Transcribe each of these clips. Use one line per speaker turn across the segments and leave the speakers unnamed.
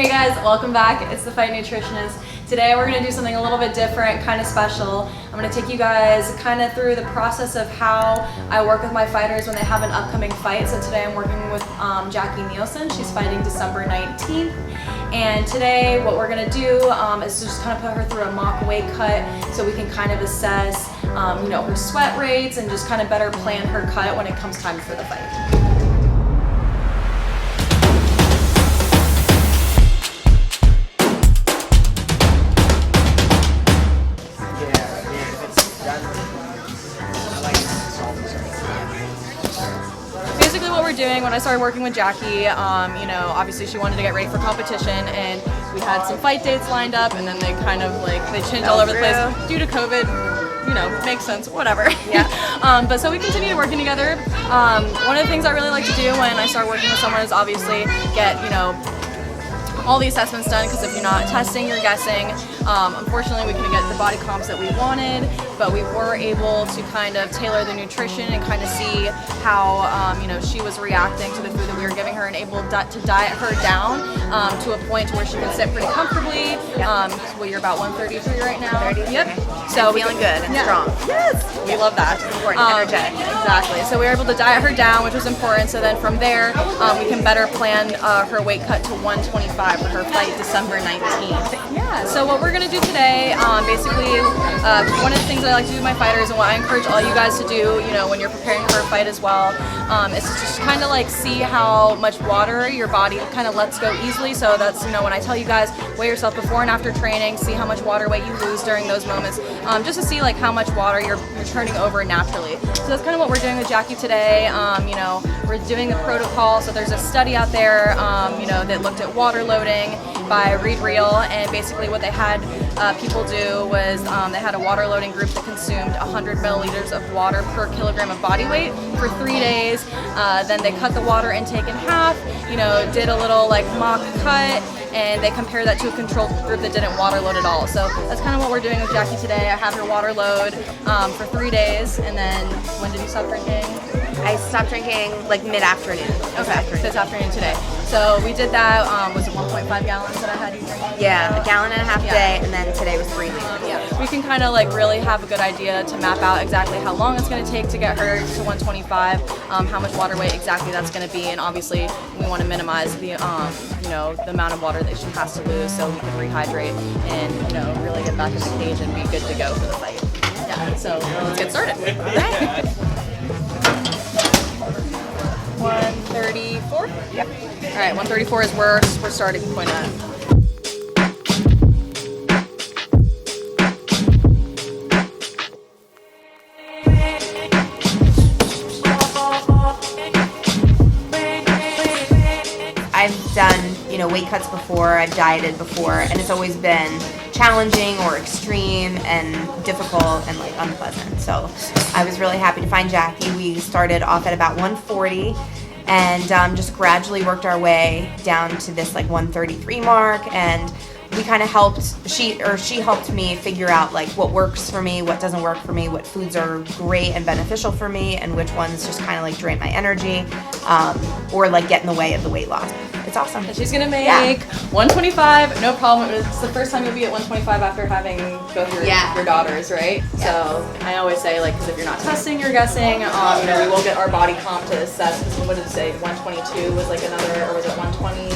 Hey guys, welcome back. It's the Fight Nutritionist. Today we're going to do something a little bit different, kind of special. I'm going to take you guys kind of through the process of how I work with my fighters when they have an upcoming fight. So today I'm working with Jackie Nielsen. She's fighting December 19th. And today what we're going to do is just kind of put her through a mock weight cut so we can kind of assess her sweat rates and just kind of better plan her cut when it comes time for the fight. Basically what we're doing, when I started working with Jackie, obviously she wanted to get ready for competition, and we had some fight dates lined up, and then they kind of they changed all over the place due to COVID. Makes sense, whatever. Yeah. But so we continued working together. One of the things I really like to do when I start working with someone is obviously get, all the assessments done, because if you're not testing, you're guessing. Unfortunately, we couldn't get the body comps that we wanted, but we were able to kind of tailor the nutrition and kind of see how she was reacting to the food that we were giving her, and able to diet her down to a point to where she can sit pretty comfortably. Well, you're about 133 right now.
133.
Yep. So
feeling good and strong.
Yes, we love that.
It's important, energetic.
Exactly. So we were able to diet her down, which was important. So then from there, we can better plan her weight cut to 125 for her fight December 19th. Yeah. So what we're gonna do today, basically, one of the things that I like to do with my fighters, and what I encourage all you guys to do, when you're preparing for a fight as well, is to just kind of see how much water your body kind of lets go easily. So that's when I tell you guys, weigh yourself before and after training, see how much water weight you lose during those moments, just to see how much water you're turning over naturally. So that's kind of what we're doing with Jackie today. We're doing the protocol. So there's a study out there, that looked at water loading by Read Real, and basically what they had people do was they had a water loading group that consumed 100 milliliters of water per kilogram of body weight for 3 days. Then they cut the water intake in half, did a little mock cut, and they compare that to a control group that didn't water load at all. So that's kind of what we're doing with Jackie today. I have her water load for 3 days, and then when did you stop drinking?
I stopped drinking mid-afternoon.
Okay, this afternoon today. So we did that, was it 1.5 gallons that I had you drinking?
Yeah, a gallon and a half a day, and then today was 3 liters.
Yeah, we can kind of really have a good idea to map out exactly how long it's going to take to get her to 125, how much water weight exactly that's going to be, and obviously we want to minimize the the amount of water that she has to lose, so we can rehydrate and really get back in the cage and be good to go for the fight. Yeah, so let's get started. Okay. 134?
Yep.
All right, 134 is where we're starting point at.
I've done, weight cuts before, I've dieted before, and it's always been challenging or extreme and difficult and unpleasant. So I was really happy to find Jackie. We started off at about 140 and just gradually worked our way down to this 133 mark, and we kind of helped, she helped me figure out what works for me, what doesn't work for me, what foods are great and beneficial for me, and which ones just kind of drain my energy or get in the way of the weight loss. It's awesome.
And she's gonna make 125, no problem. It's the first time you'll be at 125 after having both your daughters, right? Yeah. So I always say, because if you're not testing, you're guessing. We will get our body comp to assess. What did it say? 122 was another, or was it 120?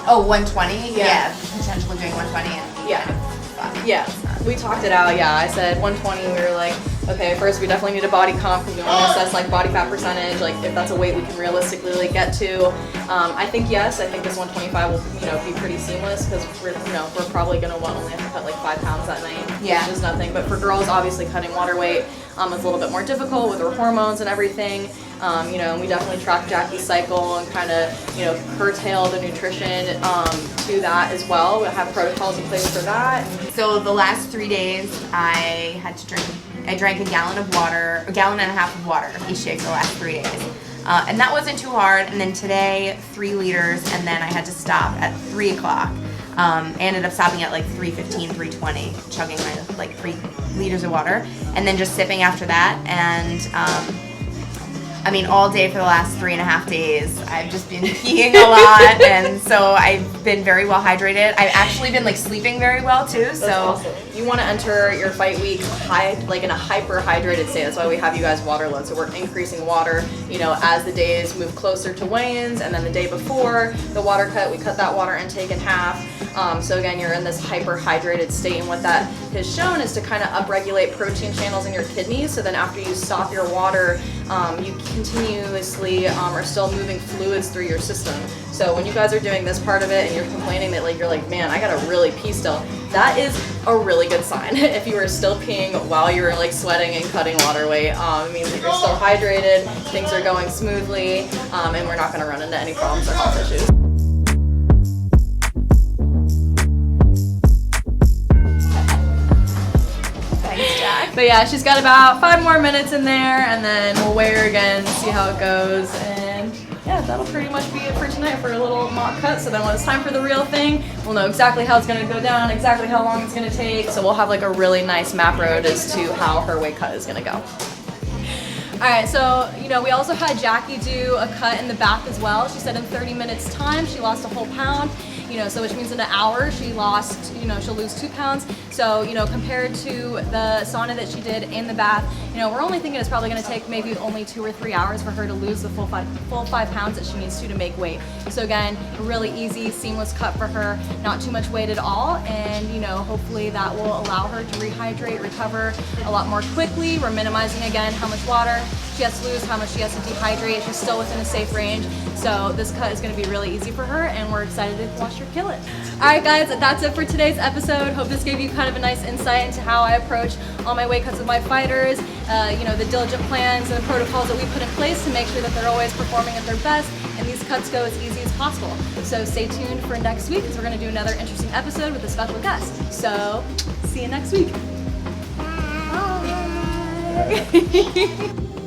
Oh, 120? Yeah. Potentially doing 120 and
yeah. We talked it out. Yeah, I said 120. We were okay, first we definitely need a body comp because we want to assess body fat percentage, if that's a weight we can realistically get to. I think yes. I think this 125 will be pretty seamless, because we're probably gonna only have to cut 5 pounds that night.
Yeah.
Which is nothing. But for girls, obviously cutting water weight is a little bit more difficult with her hormones and everything. And we definitely track Jackie's cycle and kind of curtail the nutrition to that as well. We have protocols in place for that.
So the last 3 days, I drank a gallon and a half of water each day for the last 3 days. And that wasn't too hard. And then today, 3 liters, and then I had to stop at 3 o'clock. I ended up stopping at 3:15, 3:20, chugging my 3 liters of water, and then just sipping after that. And I mean, all day for the last 3.5 days, I've just been peeing a lot, and so I've been very well hydrated. I've actually been like sleeping very well too.
That's
so
awesome. You want to enter your fight week like in a hyper hydrated state. That's why we have you guys water load. So we're increasing water, you know, as the days move closer to weigh-ins, and then the day before the water cut, we cut that water intake in half. So again, you're in this hyper hydrated state, and what that has shown is to kind of upregulate protein channels in your kidneys. So then after you stop your water, you continuously are still moving fluids through your system. So when you guys are doing this part of it and you're complaining that you're like, man, I gotta really pee still, that is a really good sign. If you are still peeing while you're like sweating and cutting water weight, it means that you're still hydrated, things are going smoothly, and we're not gonna run into any problems or health issues. But yeah, she's got about 5 more minutes in there, and then we'll weigh her again, see how it goes, and yeah, that'll pretty much be it for tonight for a little mock cut. So then when it's time for the real thing, we'll know exactly how it's gonna go down, exactly how long it's gonna take. So we'll have like a really nice map road as to how her weight cut is gonna go. Alright, so, you know, we also had Jackie do a cut in the bath as well. She said in 30 minutes time, she lost a whole pound. You know, so which means in an hour she lost, you know, she'll lose 2 pounds. So, you know, compared to the sauna that she did in the bath, you know, we're only thinking it's probably going to take maybe only 2 or 3 hours for her to lose the full 5 pounds that she needs to make weight. So again, a really easy, seamless cut for her, not too much weight at all, and you know, hopefully that will allow her to rehydrate, recover a lot more quickly. We're minimizing again how much water she has to lose, how much she has to dehydrate. She's still within a safe range. So this cut is going to be really easy for her, and we're excited to watch her kill it. Alright guys, that's it for today's episode. Hope this gave you kind of a nice insight into how I approach all my weight cuts with my fighters, you know, the diligent plans and the protocols that we put in place to make sure that they're always performing at their best, and these cuts go as easy as possible. So stay tuned for next week, because we're going to do another interesting episode with a special guest. So see you next week. Bye.